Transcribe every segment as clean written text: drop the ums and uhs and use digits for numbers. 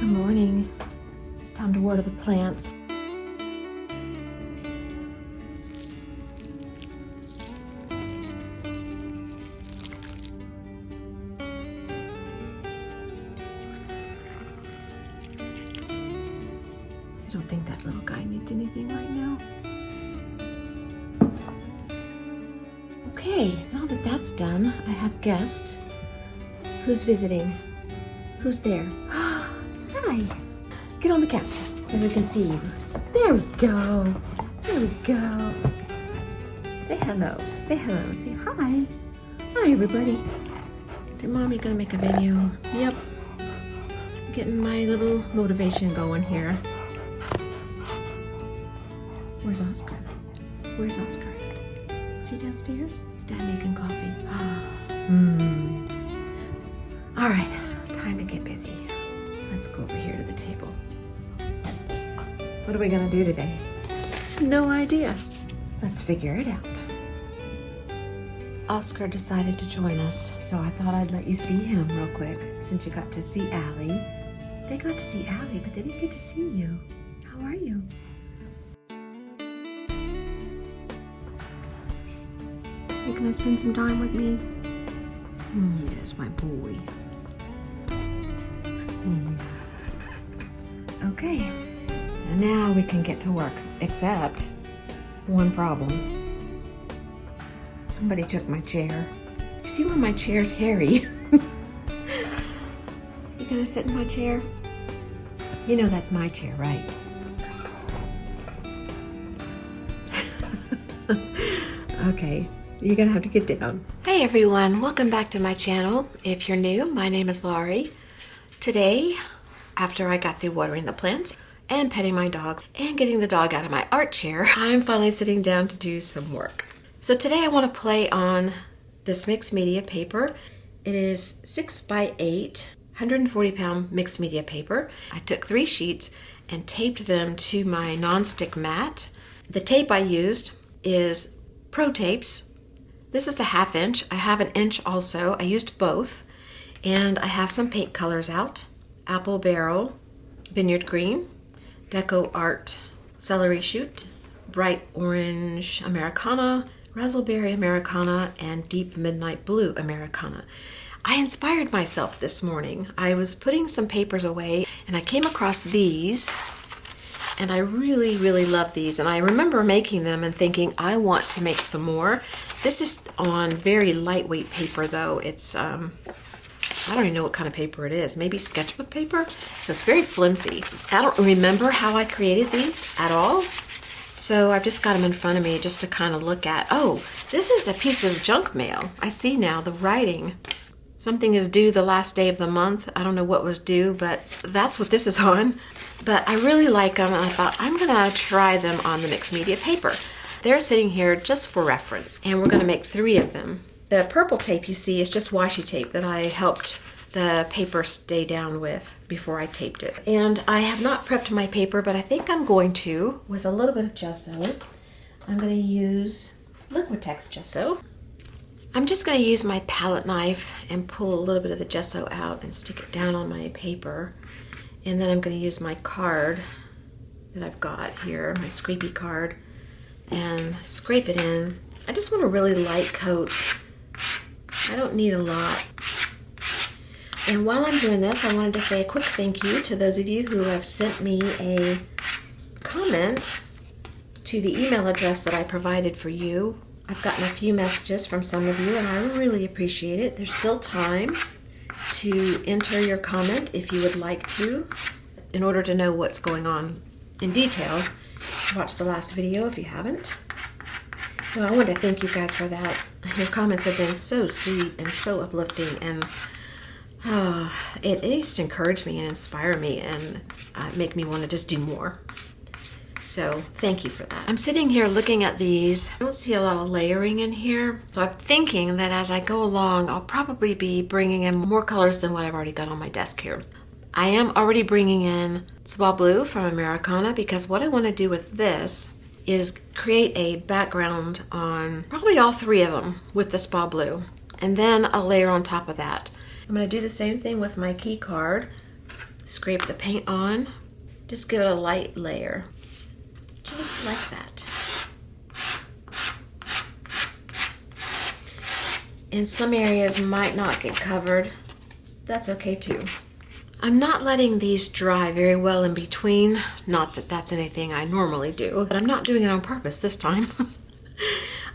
Good morning. It's time to water the plants. I don't think that little guy needs anything right now. Okay, now that that's done, I have guests. Who's visiting? Who's there? Hi! Get on the couch so we can see you. There we go. There we go. Say hello. Say hello. Say hi. Hi, everybody. Did Mommy gonna make a video? Yep. Getting my little motivation going here. Where's Oscar? Where's Oscar? Is he downstairs? Is Dad making coffee? All right, time to get busy. Let's go over here to the table. What are we gonna do today? No idea. Let's figure it out. Oscar decided to join us, so I thought I'd let you see him real quick, since you got to see Allie. They got to see Allie, but they didn't get to see you. How are you? You gonna spend some time with me? Yes, my boy. Okay, and now we can get to work, except one problem. Somebody took my chair. You see where my chair's hairy? You gonna sit in my chair? You know that's my chair, right? Okay, you're gonna have to get down. Hey everyone, welcome back to my channel. If you're new, my name is Laurie. Today, after I got through watering the plants and petting my dogs and getting the dog out of my art chair, I'm finally sitting down to do some work. So today I want to play on this mixed media paper. It is 6x8, 140-pound mixed media paper. I took 3 sheets and taped them to my nonstick mat. The tape I used is Pro Tapes. This is a 1/2 inch. I have an inch also. I used both. And I have some paint colors out. Apple Barrel, Vineyard Green, Deco Art, Celery Shoot, Bright Orange Americana, Raspberry Americana, and Deep Midnight Blue Americana. I inspired myself this morning. I was putting some papers away and I came across these and I really, really love these. And I remember making them and thinking, I want to make some more. This is on very lightweight paper though. It's, I don't even know what kind of paper it is. Maybe sketchbook paper? So it's very flimsy. I don't remember how I created these at all. So I've just got them in front of me just to kind of look at. Oh, this is a piece of junk mail. I see now the writing. Something is due the last day of the month. I don't know what was due, but that's what this is on. But I really like them, and I thought I'm gonna try them on the mixed media paper. They're sitting here just for reference, and we're gonna make 3 of them. The purple tape you see is just washi tape that I helped the paper stay down with before I taped it. And I have not prepped my paper, but I think I'm going to, with a little bit of gesso. I'm going to use Liquitex gesso. I'm just going to use my palette knife and pull a little bit of the gesso out and stick it down on my paper. And then I'm going to use my card that I've got here, my scrapey card, and scrape it in. I just want a really light coat. I don't need a lot. And while I'm doing this, I wanted to say a quick thank you to those of you who have sent me a comment to the email address that I provided for you. I've gotten a few messages from some of you and I really appreciate it. There's still time to enter your comment if you would like to. In order to know what's going on in detail, watch the last video if you haven't. So I want to thank you guys for that. Your comments have been so sweet and so uplifting, and it just encouraged me and inspired me and make me want to just do more. So thank you for that. I'm sitting here looking at these. I don't see a lot of layering in here. So I'm thinking that as I go along, I'll probably be bringing in more colors than what I've already got on my desk here. I am already bringing in Spa Blue from Americana because what I want to do with this is create a background on probably all 3 of them with the Spa Blue. And then a layer on top of that. I'm going to do the same thing with my key card. scrape the paint on. Just give it a light layer. Just like that. And some areas might not get covered. That's okay too. I'm not letting these dry very well in between. Not that that's anything I normally do, but I'm not doing it on purpose this time.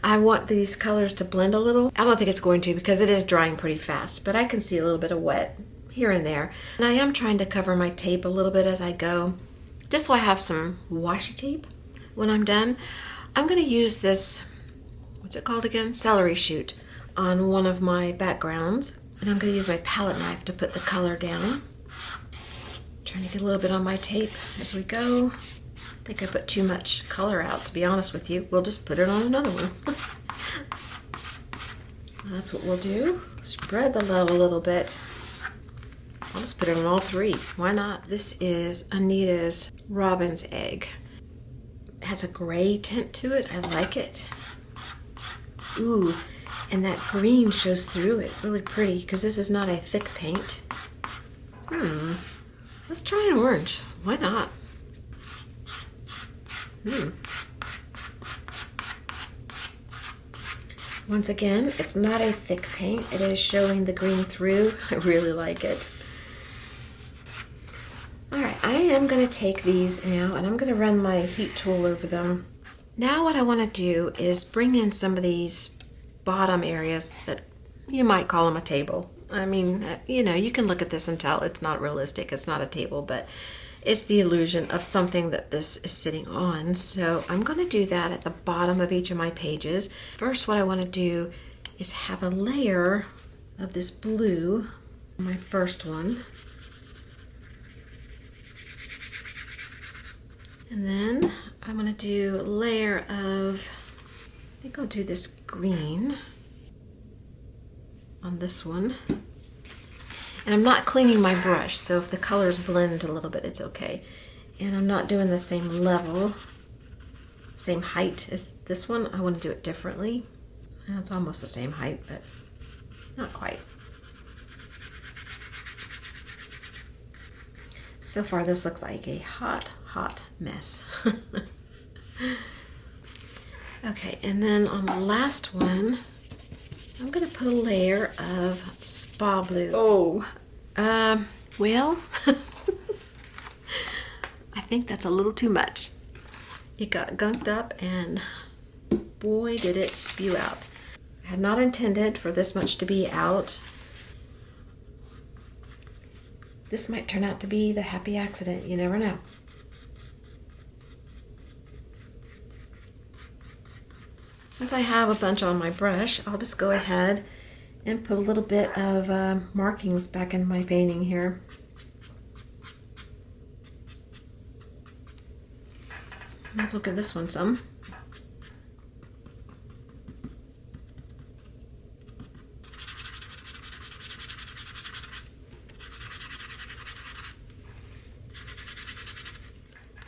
I want these colors to blend a little. I don't think it's going to because it is drying pretty fast, but I can see a little bit of wet here and there. And I am trying to cover my tape a little bit as I go, just so I have some washi tape when I'm done. I'm going to use this, what's it called again? Celery shoot on one of my backgrounds. And I'm going to use my palette knife to put the color down. Trying to get a little bit on my tape as we go. I think I put too much color out, to be honest with you. We'll just put it on another one. That's what we'll do. Spread the love a little bit. I'll just put it on all three. Why not? This is Anita's robin's egg. It has a gray tint to it. I like it. Ooh, and that green shows through it. Really pretty, because this is not a thick paint. Let's try an orange. Why not? Once again, it's not a thick paint. It is showing the green through. I really like it. Alright, I am going to take these now and I'm going to run my heat tool over them. Now what I want to do is bring in some of these bottom areas that you might call them a table. I mean, you know, you can look at this and tell it's not realistic. It's not a table, but it's the illusion of something that this is sitting on. So I'm going to do that at the bottom of each of my pages. First, what I want to do is have a layer of this blue, my first one. And then I'm going to do a layer of, I think I'll do this green on this one. And I'm not cleaning my brush, so if the colors blend a little bit, it's okay. And I'm not doing the same level, same height as this one. I want to do it differently. Well, it's almost the same height, but not quite. So far, this looks like a hot mess. Okay, and then on the last one, I'm going to put a layer of spa blue. Oh, well, I think that's a little too much. It got gunked up and boy did it spew out. I had not intended for this much to be out. This might turn out to be the happy accident, you never know. Since I have a bunch on my brush, I'll just go ahead and put a little bit of markings back in my painting here. Might as well give this one some.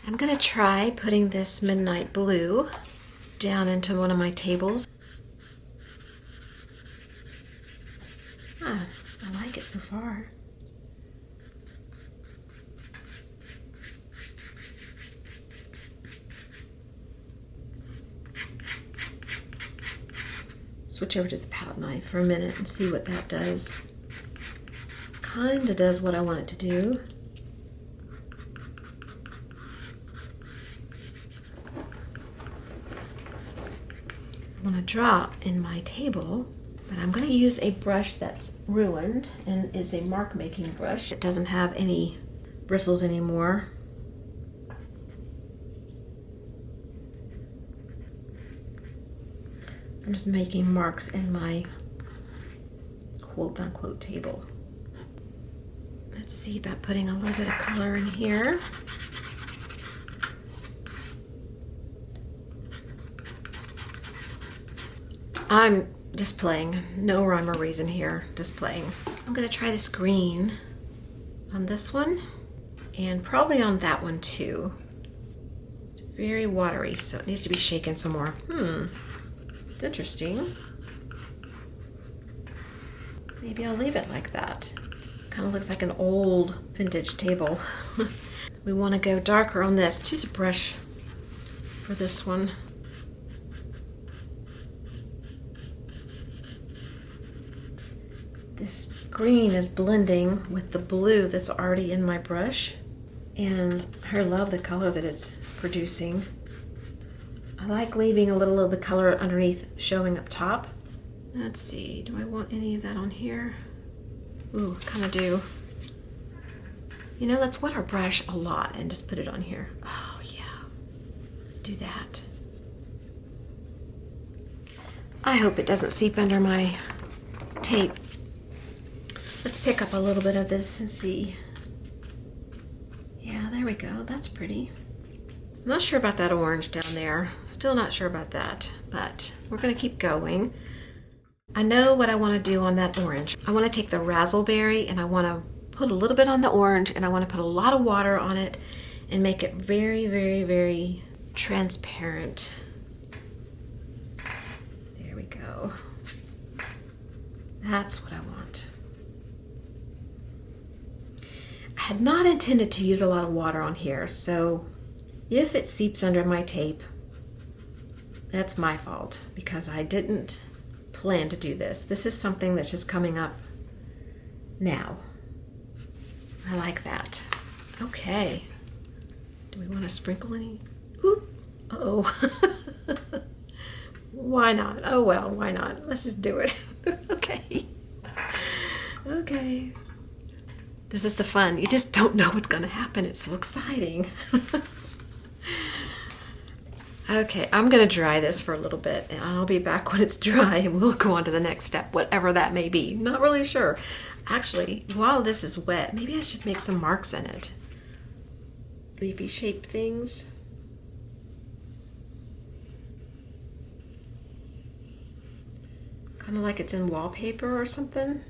I'm going to try putting this midnight blue down into one of my tables. I like it so far. Switch over to the palette knife for a minute and see what that does. Kinda does what I want it to do. I want to draw in my table, but I'm going to use a brush that's ruined and is a mark making brush. It doesn't have any bristles anymore. So I'm just making marks in my quote unquote table. Let's see about putting a little bit of color in here. I'm just playing, no rhyme or reason here, just playing. I'm gonna try this green on this one and probably on that one too. It's very watery, so it needs to be shaken some more. It's interesting. Maybe I'll leave it like that. Kind of looks like an old vintage table. We want to go darker on this. Choose a brush for this one. This green is blending with the blue that's already in my brush, and I love the color that it's producing. I like leaving a little of the color underneath showing up top. Let's see, do I want any of that on here? Ooh, I kind of do. You know, let's wet our brush a lot and just put it on here. Oh yeah, let's do that. I hope it doesn't seep under my tape. Let's pick up a little bit of this and see. Yeah, there we go, that's pretty. I'm not sure about that orange down there. Still not sure about that, but we're gonna keep going. I know what I want to do on that orange. I want to take the razzleberry and I want to put a little bit on the orange, and I want to put a lot of water on it and make it very, very, very transparent. There we go. That's what I want. I had not intended to use a lot of water on here, so if it seeps under my tape, that's my fault because I didn't plan to do this. This is something that's just coming up now. I like that. Okay. Do we want to sprinkle any? Ooh. Uh-oh. Why not? Oh well, why not? Let's just do it. Okay. Okay. This is the fun. You just don't know what's going to happen. It's so exciting. Okay, I'm going to dry this for a little bit, and I'll be back when it's dry, and we'll go on to the next step, whatever that may be. Not really sure. Actually, while this is wet, maybe I should make some marks in it. Leafy shaped things. Kind of like it's in wallpaper or something.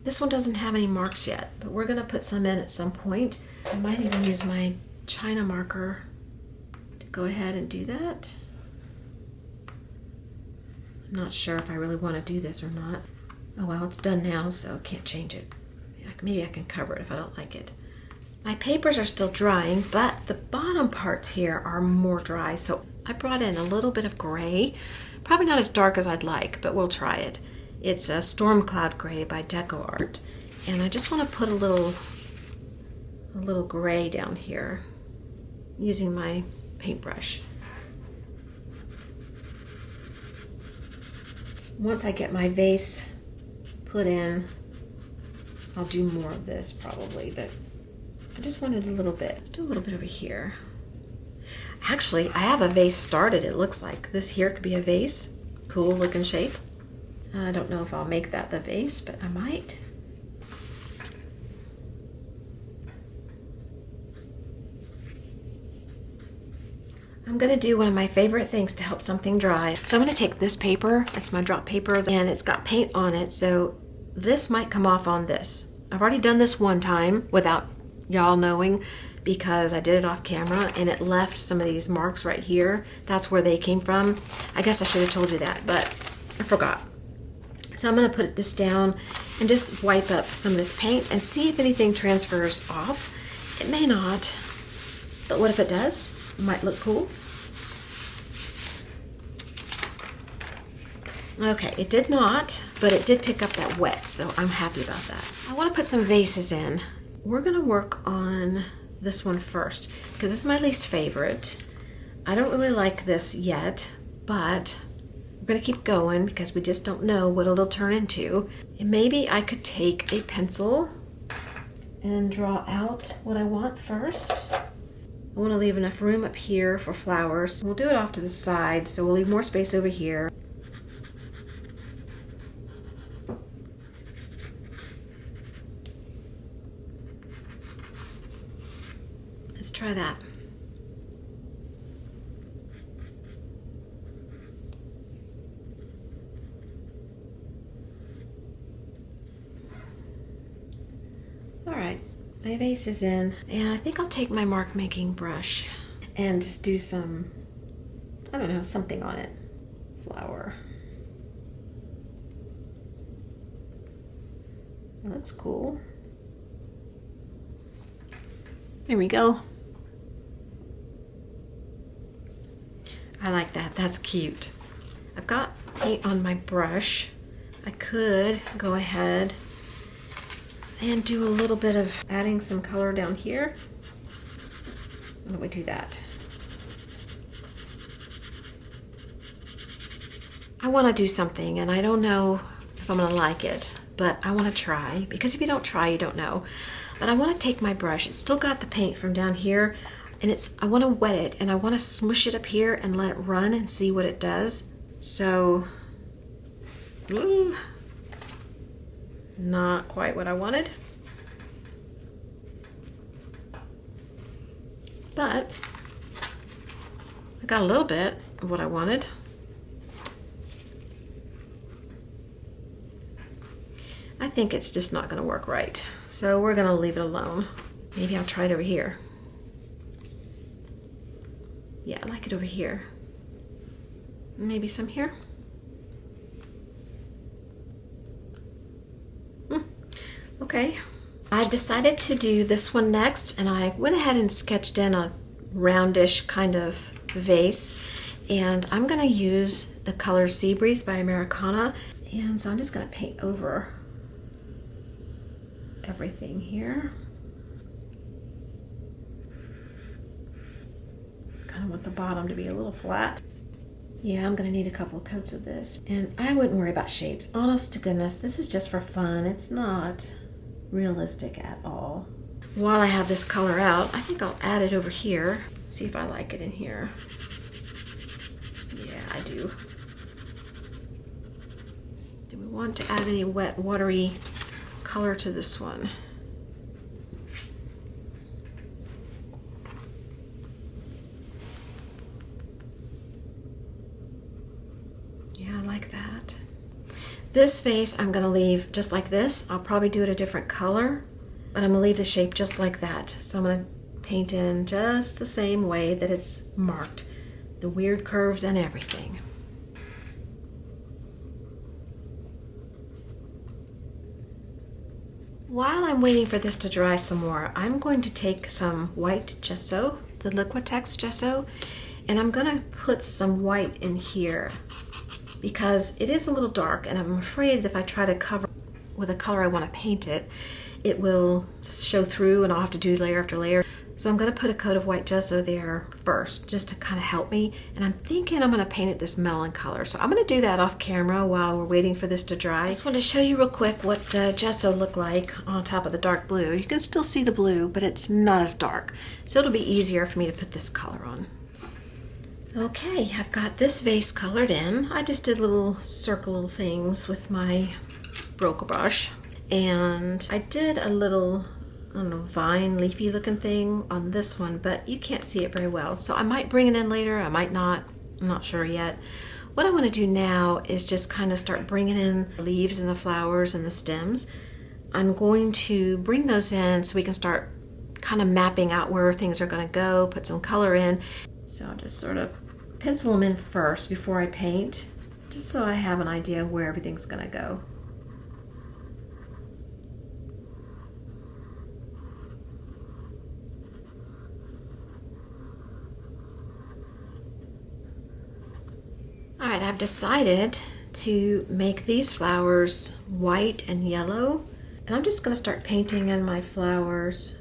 This one doesn't have any marks yet, but we're going to put some in at some point. I might even use my China marker to go ahead and do that. I'm not sure if I really want to do this or not. Oh well, it's done now, so I can't change it. Maybe I can cover it if I don't like it. My papers are still drying, but the bottom parts here are more dry, so I brought in a little bit of gray. Probably not as dark as I'd like, but we'll try it. It's a Storm Cloud Gray by Deco Art, and I just want to put a little gray down here using my paintbrush. Once I get my vase put in, I'll do more of this probably, but I just wanted a little bit. Let's do a little bit over here. Actually, I have a vase started, it looks like. This here could be a vase. Cool looking shape. I don't know if I'll make that the vase, but I might. I'm gonna do one of my favorite things to help something dry. So I'm gonna take this paper, it's my drop paper, and it's got paint on it, so this might come off on this. I've already done this one time without y'all knowing because I did it off camera and it left some of these marks right here. That's where they came from. I guess I should have told you that, but I forgot. So I'm gonna put this down and just wipe up some of this paint and see if anything transfers off. It may not, but what if it does? It might look cool. Okay, it did not, but it did pick up that wet, so I'm happy about that. I want to put some vases in. We're going to work on this one first, because this is my least favorite. I don't really like this yet, but we're going to keep going because we just don't know what it'll turn into. And maybe I could take a pencil and draw out what I want first. I want to leave enough room up here for flowers. We'll do it off to the side, so we'll leave more space over here. Let's try that. All right, my vase is in, and I think I'll take my mark making brush and just do some, I don't know, something on it. Flower. That's cool. There we go. I like that. That's cute. I've got paint on my brush. I could go ahead and do a little bit of adding some color down here. Why don't we do that? I want to do something and I don't know if I'm going to like it, but I want to try, because if you don't try, you don't know. But I want to take my brush. It's still got the paint from down here, and I want to wet it and I want to smush it up here and let it run and see what it does. So, not quite what I wanted. But I got a little bit of what I wanted. I think it's just not going to work right. So we're going to leave it alone. Maybe I'll try it over here. Yeah, I like it over here. Maybe some here. Okay. I decided to do this one next, and I went ahead and sketched in a roundish kind of vase, and I'm going to use the color Sea Breeze by Americana, and so I'm just going to paint over everything here. Kind of want the bottom to be a little flat. Yeah, I'm going to need a couple of coats of this, and I wouldn't worry about shapes. Honest to goodness, this is just for fun. It's not realistic at all. While I have this color out, I think I'll add it over here. See if I like it in here. Yeah, I do. Do we want to add any wet, watery color to this one? Yeah, I like that. This vase I'm going to leave just like this. I'll probably do it a different color, but I'm going to leave the shape just like that. So I'm going to paint in just the same way that it's marked, the weird curves and everything. While I'm waiting for this to dry some more, I'm going to take some white gesso, the Liquitex gesso, and I'm going to put some white in here because it is a little dark, and I'm afraid if I try to cover with a color I want to paint it, it will show through and I'll have to do layer after layer. So I'm going to put a coat of white gesso there first just to kind of help me, and I'm thinking I'm going to paint it this melon color. So I'm going to do that off camera while we're waiting for this to dry. I just want to show you real quick what the gesso looked like on top of the dark blue. You can still see the blue, but it's not as dark. So it'll be easier for me to put this color on. Okay, I've got this vase colored in. I just did little circle things with my broker brush, and I did a little, I don't know, vine leafy looking thing on this one, but you can't see it very well. So I might bring it in later, I might not, I'm not sure yet. What I want to do now is just kind of start bringing in the leaves and the flowers and the stems. I'm going to bring those in so we can start kind of mapping out where things are going to go, put some color in. So I'll just sort of pencil them in first before I paint, just so I have an idea of where everything's going to go. All right, I've decided to make these flowers white and yellow, and I'm just going to start painting in my flowers.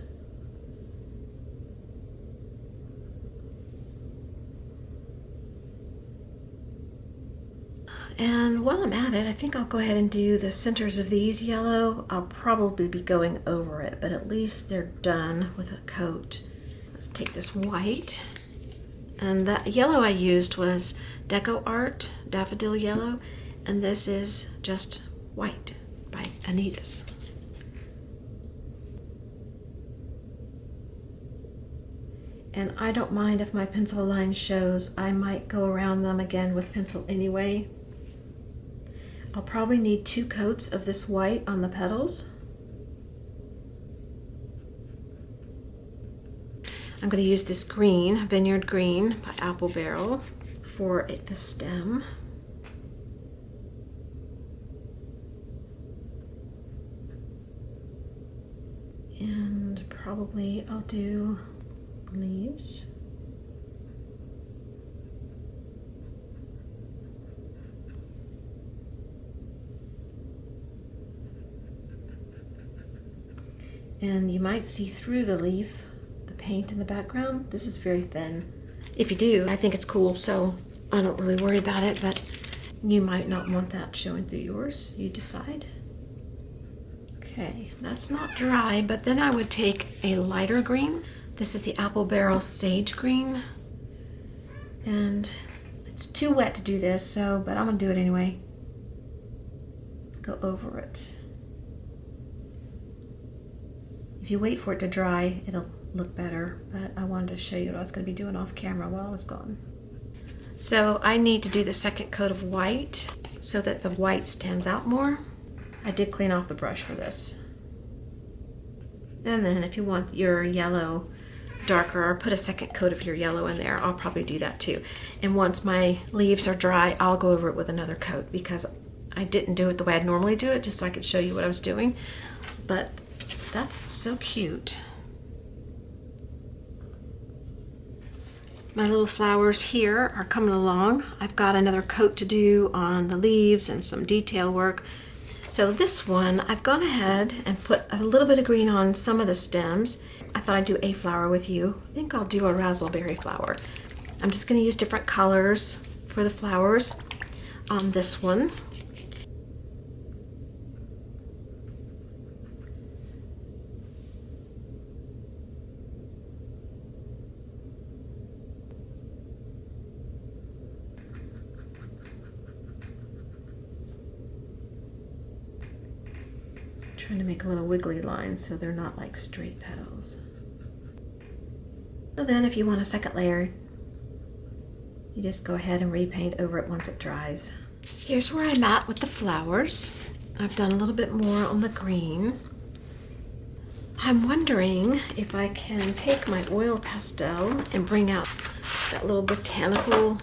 And while I'm at it, I think I'll go ahead and do the centers of these yellow. I'll probably be going over it, but at least they're done with a coat. Let's take this white. And that yellow I used was Deco Art Daffodil Yellow, and this is just white by Anita's. And I don't mind if my pencil line shows. I might go around them again with pencil anyway. I'll probably need 2 coats of this white on the petals. I'm going to use this green, Vineyard Green by Apple Barrel, for the stem. probably I'll do leaves. And you might see through the leaf, the paint in the background. This is very thin. If you do, I think it's cool, so I don't really worry about it, but you might not want that showing through yours. You decide. Okay, that's not dry, but then I would take a lighter green. This is the Apple Barrel Sage Green. And it's too wet to do this, but I'm gonna do it anyway. Go over it. If you wait for it to dry, it'll look better, but I wanted to show you what I was going to be doing off camera while I was gone. So I need to do the second coat of white so that the white stands out more. I did clean off the brush for this. And then if you want your yellow darker, or put a second coat of your yellow in there, I'll probably do that too. And once my leaves are dry, I'll go over it with another coat because I didn't do it the way I'd normally do it, just so I could show you what I was doing. But that's so cute. My little flowers here are coming along. I've got another coat to do on the leaves and some detail work. So this one, I've gone ahead and put a little bit of green on some of the stems. I thought I'd do a flower with you. I think I'll do a raspberry flower. I'm just going to use different colors for the flowers on this one. Trying to make a little wiggly lines so they're not like straight petals. So then if you want a second layer, you just go ahead and repaint over it once it dries. Here's where I'm at with the flowers. I've done a little bit more on the green. I'm wondering if I can take my oil pastel and bring out that little botanical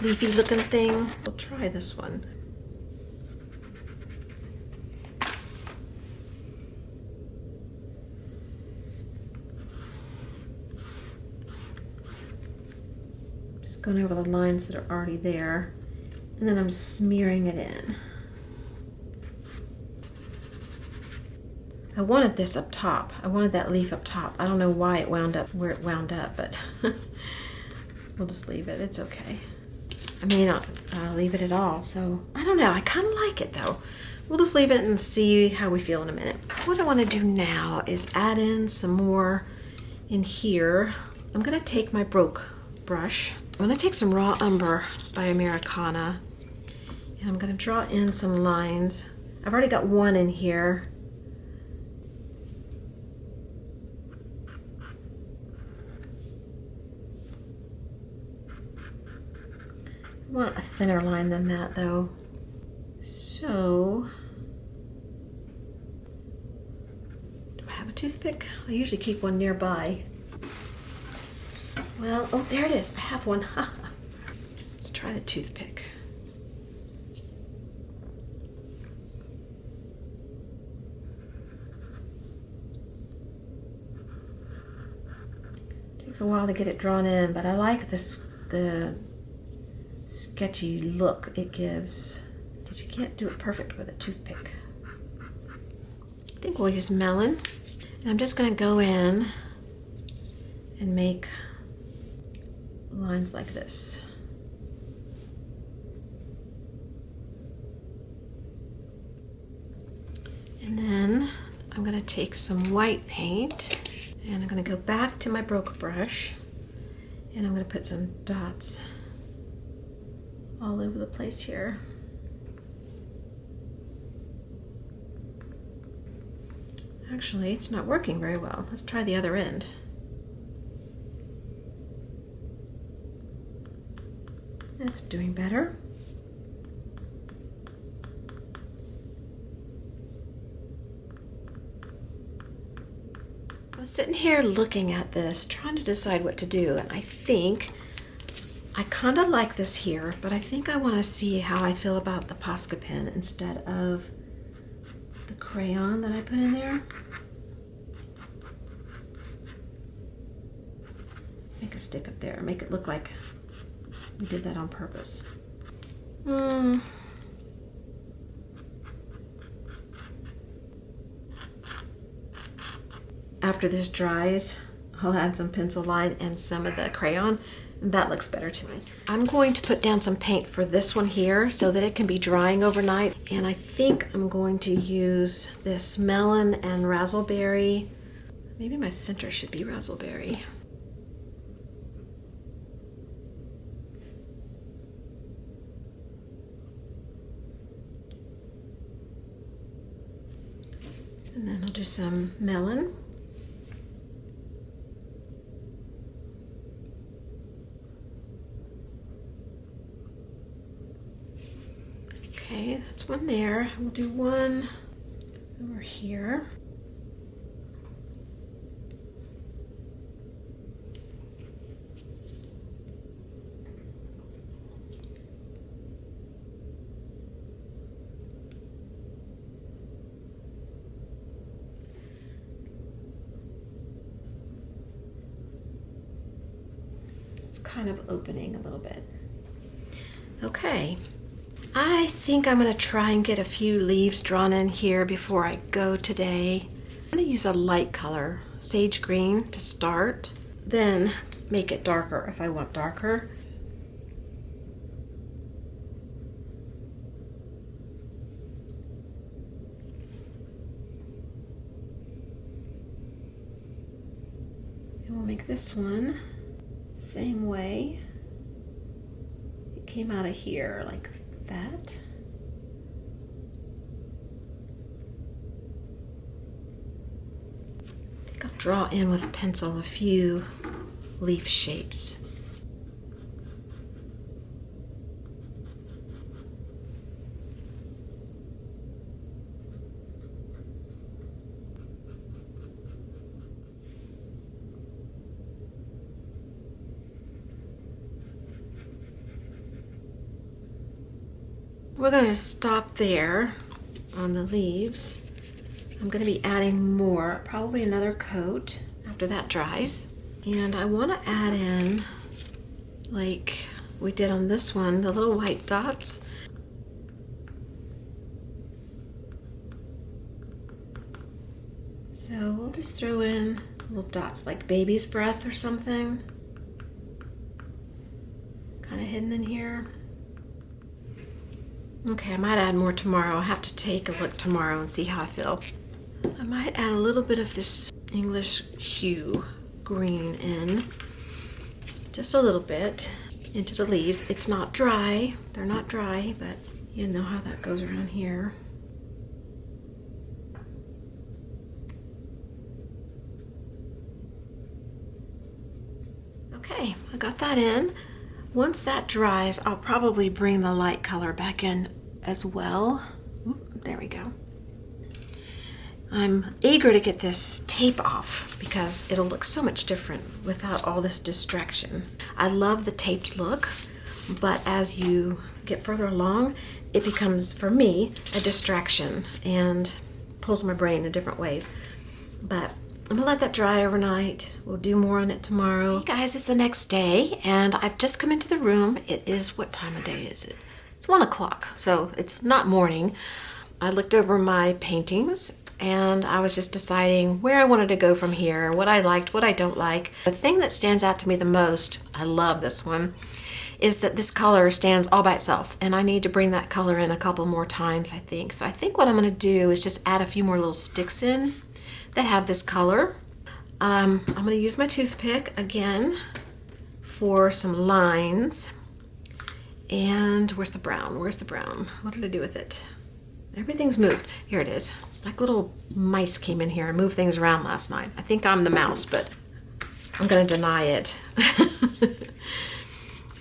leafy looking thing. We'll try this one. Going over the lines that are already there, and then I'm smearing it in. I wanted this up top. I wanted that leaf up top. I don't know why it wound up where it wound up, but we'll just leave it. It's okay. I may not leave it at all, so I don't know. I kind of like it though. We'll just leave it and see how we feel in a minute. What I want to do now is add in some more in here. I'm going to take my broke brush. I'm going to take some raw umber by Americana, and I'm going to draw in some lines. I've already got one in here. I want a thinner line than that though. So, do I have a toothpick? I usually keep one nearby. Well, oh, there it is. I have one. Let's try the toothpick. Takes a while to get it drawn in, but I like this, the sketchy look it gives. Because you can't do it perfect with a toothpick. I think we'll use melon. And I'm just going to go in and make lines like this. And then I'm going to take some white paint and I'm going to go back to my broke brush and I'm going to put some dots all over the place here. Actually, it's not working very well. Let's try the other end. That's doing better. I was sitting here looking at this, trying to decide what to do, and I think I kind of like this here, but I think I want to see how I feel about the Posca Pen instead of the crayon that I put in there. make a stick up there, make it look like we did that on purpose. After this dries, I'll add some pencil line and some of the crayon. That looks better to me. I'm going to put down some paint for this one here so that it can be drying overnight. And I think I'm going to use this melon and raspberry. Maybe my center should be raspberry. And then I'll do some melon. Okay, that's one there. We'll do one over here. It's kind of opening a little bit. Okay. I think I'm going to try and get a few leaves drawn in here before I go today. I'm going to use a light color, sage green, to start, then make it darker if I want darker. And we'll make this one same way. It came out of here like that. I think I'll draw in with a pencil a few leaf shapes. We're going to stop there on the leaves. I'm going to be adding more, probably another coat after that dries. And I want to add in, like we did on this one, the little white dots. So we'll just throw in little dots like baby's breath or something. Kind of hidden in here. Okay, I might add more tomorrow. I'll have to take a look tomorrow and see how I feel. I might add a little bit of this English hue green in. Just a little bit into the leaves. It's not dry. They're not dry, but you know how that goes around here. Okay, I got that in. Once that dries, I'll probably bring the light color back in as well. Oop, there we go. I'm eager to get this tape off because it'll look so much different without all this distraction. I love the taped look, but as you get further along, it becomes, for me, a distraction and pulls my brain in different ways. But I'm gonna let that dry overnight. We'll do more on it tomorrow. Hey guys, it's the next day and I've just come into the room. It is, what time of day is it? It's 1 o'clock, so it's not morning. I looked over my paintings and I was just deciding where I wanted to go from here, what I liked, what I don't like. The thing that stands out to me the most, I love this one, is that this color stands all by itself and I need to bring that color in a couple more times, I think. So I think what I'm gonna do is just add a few more little sticks in that have this color. I'm going to use my toothpick again for some lines. And where's the brown? Where's the brown? What did I do with it? Everything's moved. Here it is. It's like little mice came in here and moved things around last night. I think I'm the mouse, but I'm going to deny it.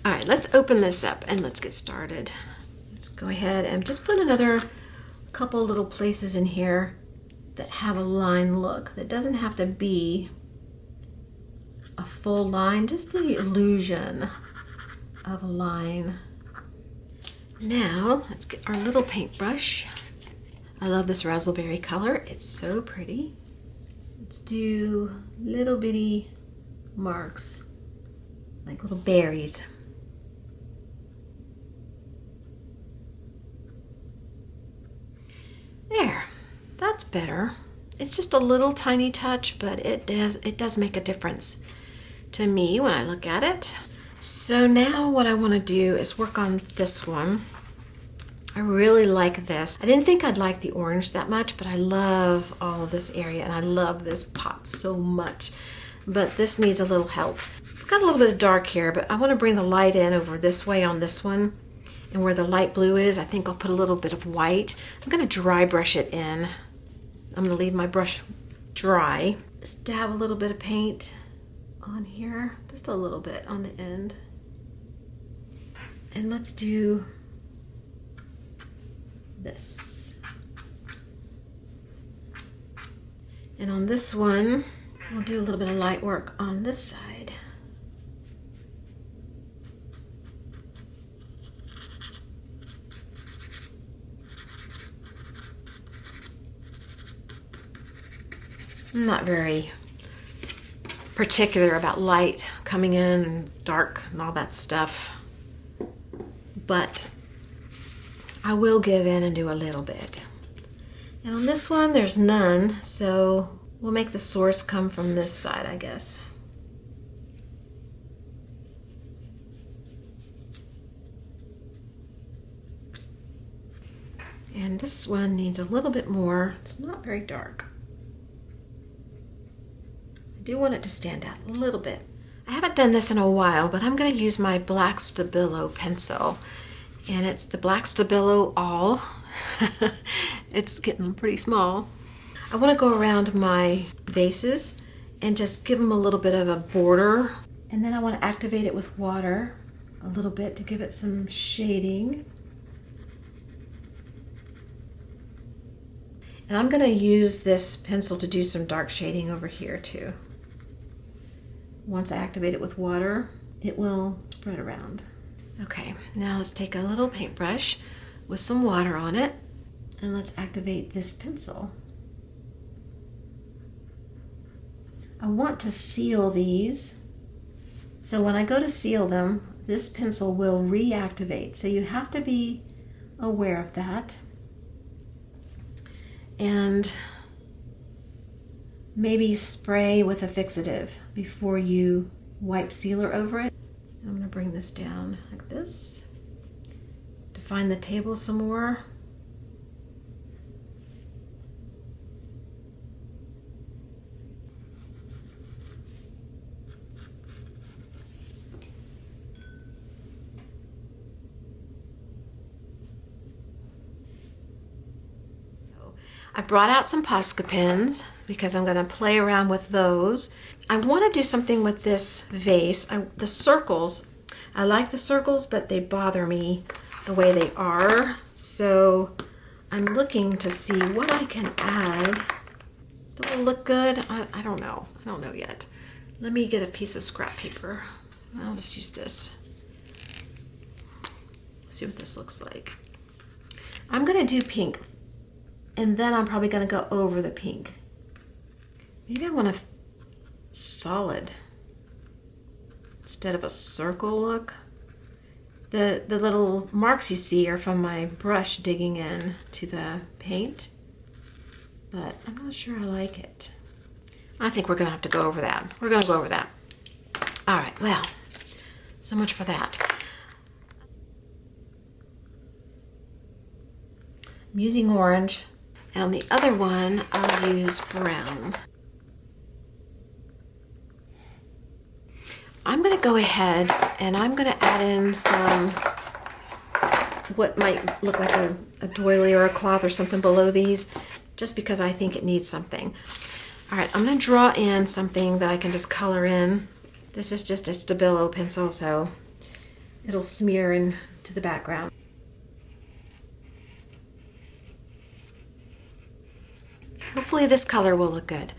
All right, let's open this up and let's get started. Let's go ahead and just put another couple little places in here that have a line look. That doesn't have to be a full line, just the illusion of a line. Now, let's get our little paintbrush. I love this raspberry color. It's so pretty. Let's do little bitty marks like little berries. There, that's better. It's just a little tiny touch, but it does make a difference to me when I look at it. So now what I want to do is work on this one. I really like this. I didn't think I'd like the orange that much, but I love all of this area and I love this pot so much. But this needs a little help. I've got a little bit of dark here, but I want to bring the light in over this way on this one. And where the light blue is, I think I'll put a little bit of white. I'm going to dry brush it in. I'm going to leave my brush dry. Just dab a little bit of paint on here, just a little bit on the end. And let's do this. And on this one, we'll do a little bit of light work on this side. I'm not very particular about light coming in and dark and all that stuff, but I will give in and do a little bit. And on this one there's none, so we'll make the source come from this side, I guess. And this one needs a little bit more. It's not very dark. I do want it to stand out a little bit. I haven't done this in a while, but I'm going to use my black Stabilo pencil. And it's the black Stabilo All. It's getting pretty small. I want to go around my vases and just give them a little bit of a border. And then I want to activate it with water a little bit to give it some shading. And I'm going to use this pencil to do some dark shading over here too. Once I activate it with water, it will spread around. Okay, now let's take a little paintbrush with some water on it and let's activate this pencil. I want to seal these, so when I go to seal them, this pencil will reactivate. So you have to be aware of that. And maybe spray with a fixative before you wipe sealer over it. I'm going to bring this down like this. Define the table some more. I brought out some Posca pens because I'm going to play around with those. I want to do something with this vase. The circles, I like the circles, but they bother me the way they are. So I'm looking to see what I can add that will look good. I don't know. I don't know yet. Let me get a piece of scrap paper. I'll just use this. See what this looks like. I'm going to do pink. And then I'm probably going to go over the pink. Maybe I want a solid instead of a circle look. The little marks you see are from my brush digging in to the paint. But I'm not sure I like it. I think we're going to have to go over that. We're going to go over that. All right, well, so much for that. I'm using orange. And on the other one, I'll use brown. I'm going to go ahead and I'm going to add in some, what might look like a doily or a cloth or something below these, just because I think it needs something. All right, I'm going to draw in something that I can just color in. This is just a Stabilo pencil, so it'll smear into the background. Hopefully this color will look good.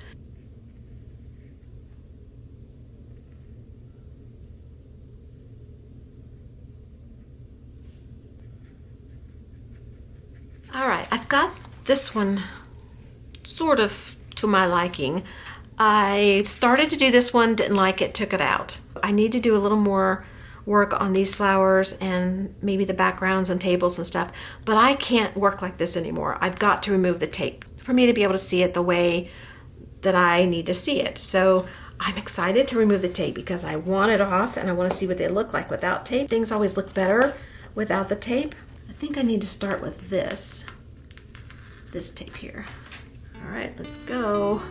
All right, I've got this one sort of to my liking. I started to do this one, didn't like it, took it out. I need to do a little more work on these flowers and maybe the backgrounds and tables and stuff, but I can't work like this anymore. I've got to remove the tape for me to be able to see it the way that I need to see it. So I'm excited to remove the tape because I want it off and I want to see what they look like without tape. Things always look better without the tape. I think I need to start with this tape here. All right, let's go.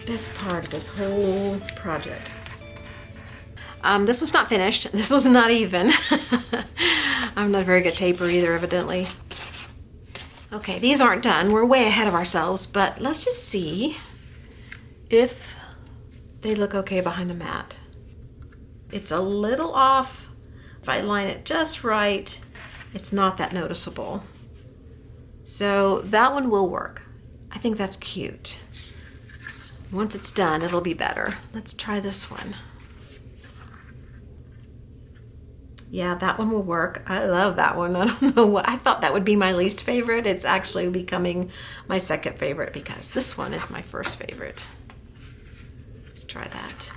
Best part of this whole project. This was not finished. This was not even. I'm not a very good taper either, evidently. Okay, these aren't done. We're way ahead of ourselves, but let's just see if they look okay behind the mat. It's a little off. If I line it just right, it's not that noticeable. So that one will work. I think that's cute. Once it's done, it'll be better. Let's try this one. Yeah, that one will work. I love that one. I don't know what, I thought that would be my least favorite. It's actually becoming my second favorite because this one is my first favorite. Let's try that.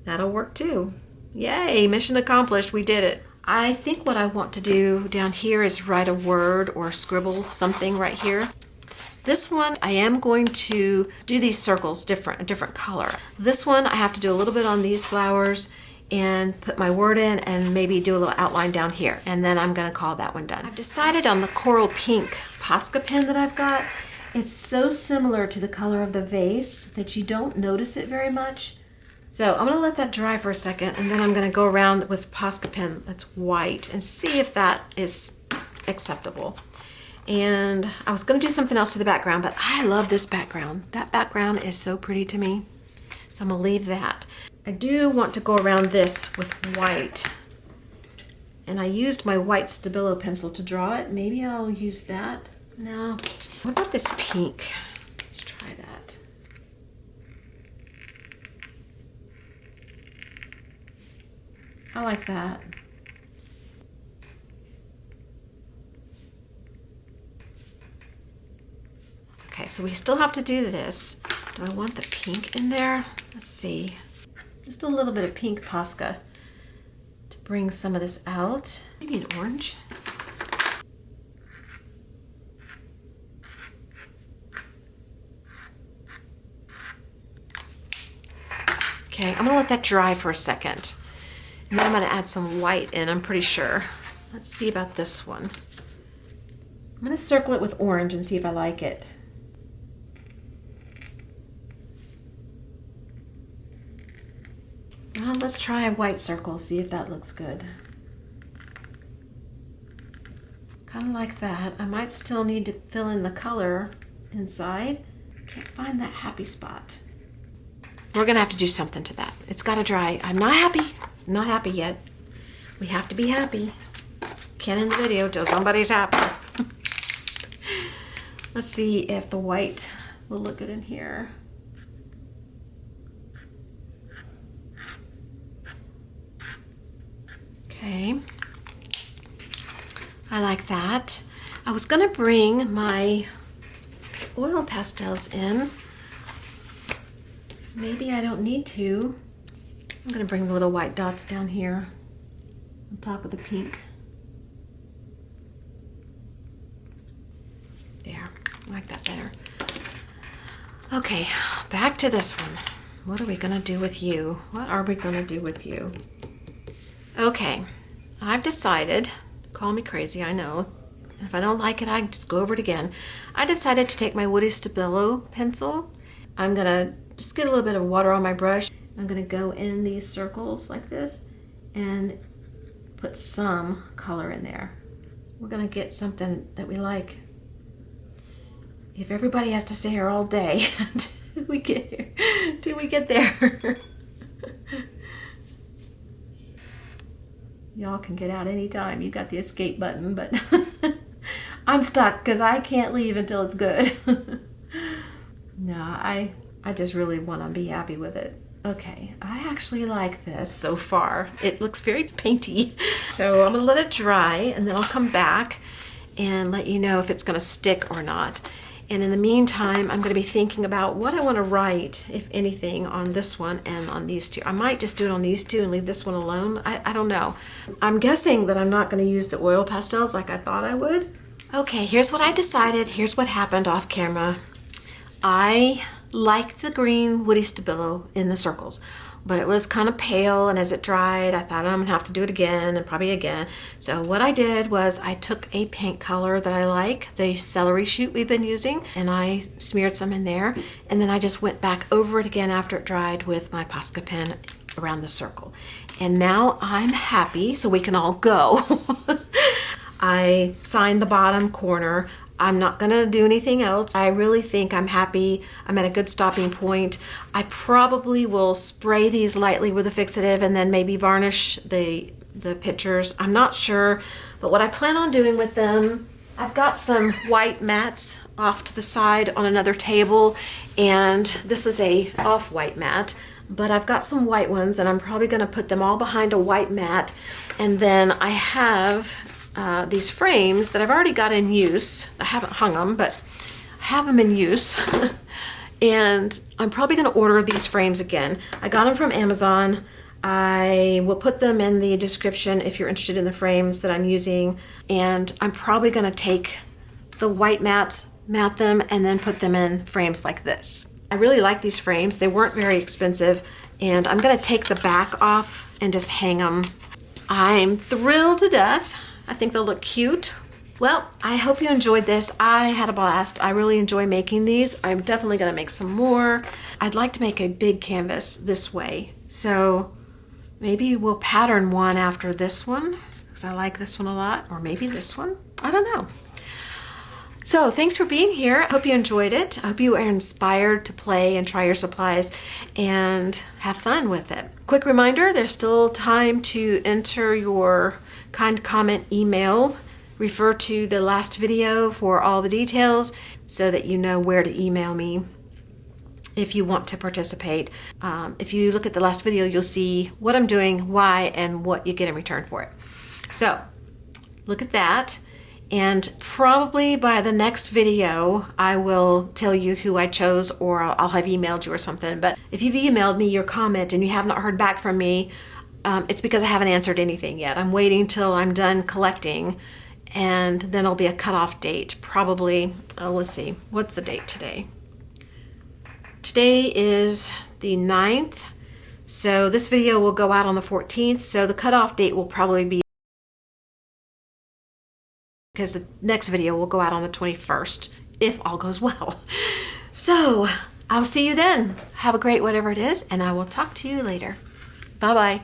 That'll work too. Yay, mission accomplished. We did it. I think what I want to do down here is write a word or scribble something right here. This one, I am going to do these circles a different color. This one, I have to do a little bit on these flowers and put my word in and maybe do a little outline down here. And then I'm gonna call that one done. I've decided on the coral pink Posca pen that I've got. It's so similar to the color of the vase that you don't notice it very much. So I'm gonna let that dry for a second and then I'm gonna go around with Posca pen that's white and see if that is acceptable. And I was gonna do something else to the background, but I love this background. That background is so pretty to me. So I'm gonna leave that. I do want to go around this with white. And I used my white Stabilo pencil to draw it. Maybe I'll use that. No. What about this pink? Let's try that. I like that. Okay, so we still have to do this. Do I want the pink in there? Let's see. Just a little bit of pink Posca to bring some of this out. Maybe an orange. Okay, I'm gonna let that dry for a second. And then I'm gonna add some white in, I'm pretty sure. Let's see about this one. I'm gonna circle it with orange and see if I like it. Well, let's try a white circle, see if that looks good. Kind of like that. I might still need to fill in the color inside. Can't find that happy spot. We're gonna have to do something to that. It's gotta dry. I'm not happy. I'm not happy yet. We have to be happy. Can't end the video till somebody's happy. Let's see if the white will look good in here. Okay, I like that. I was gonna bring my oil pastels in. Maybe I don't need to. I'm gonna bring the little white dots down here on top of the pink. There, I like that better. Okay, back to this one. What are we gonna do with you? What are we gonna do with you? Okay, I've decided, call me crazy, I know. If I don't like it, I just go over it again. I decided to take my Woody Stabilo pencil. I'm gonna just get a little bit of water on my brush. I'm gonna go in these circles like this and put some color in there. We're gonna get something that we like. If everybody has to stay here all day till we get here, till we get there. Y'all can get out anytime. You got the escape button, but I'm stuck because I can't leave until it's good. No, I just really want to be happy with it. Okay, I actually like this so far. It looks very painty. So I'm gonna let it dry and then I'll come back and let you know if it's gonna stick or not. And in the meantime, I'm gonna be thinking about what I wanna write, if anything, on this one and on these two. I might just do it on these two and leave this one alone. I don't know. I'm guessing that I'm not gonna use the oil pastels like I thought I would. Okay, here's what I decided. Here's what happened off camera. I liked the green Woody Stabilo in the circles, but it was kind of pale, and as it dried, I thought I'm gonna have to do it again and probably again. So what I did was I took a paint color that I like, the celery shoot we've been using, and I smeared some in there, and then I just went back over it again after it dried with my Posca pen around the circle. And now I'm happy, so we can all go. I signed the bottom corner. I'm not gonna do anything else. I really think I'm happy. I'm at a good stopping point. I probably will spray these lightly with a fixative and then maybe varnish the pictures. I'm not sure, but what I plan on doing with them, I've got some white mats off to the side on another table, and this is a off-white mat, but I've got some white ones and I'm probably gonna put them all behind a white mat. And then I have these frames that I've already got in use. I haven't hung them, but I have them in use. And I'm probably gonna order these frames again. I got them from Amazon. I will put them in the description if you're interested in the frames that I'm using. And I'm probably gonna take the white mats, mat them, and then put them in frames like this. I really like these frames. They weren't very expensive. And I'm gonna take the back off and just hang them. I'm thrilled to death. I think they'll look cute. Well, I hope you enjoyed this. I had a blast. I really enjoy making these. I'm definitely gonna make some more. I'd like to make a big canvas this way. So maybe we'll pattern one after this one, because I like this one a lot, or maybe this one. I don't know. So thanks for being here. I hope you enjoyed it. I hope you are inspired to play and try your supplies and have fun with it. Quick reminder, there's still time to enter your kind comment email. Refer to the last video for all the details so that you know where to email me if you want to participate. If you look at the last video, you'll see what I'm doing, why, and what you get in return for it. So look at that. And probably by the next video, I will tell you who I chose, or I'll have emailed you or something. But if you've emailed me your comment and you have not heard back from me, it's because I haven't answered anything yet. I'm waiting till I'm done collecting, and then it'll be a cutoff date. Probably, let's see, what's the date today? Today is the 9th. So this video will go out on the 14th. So the cutoff date will probably be, because the next video will go out on the 21st, if all goes well. So I'll see you then. Have a great whatever it is, and I will talk to you later. Bye-bye.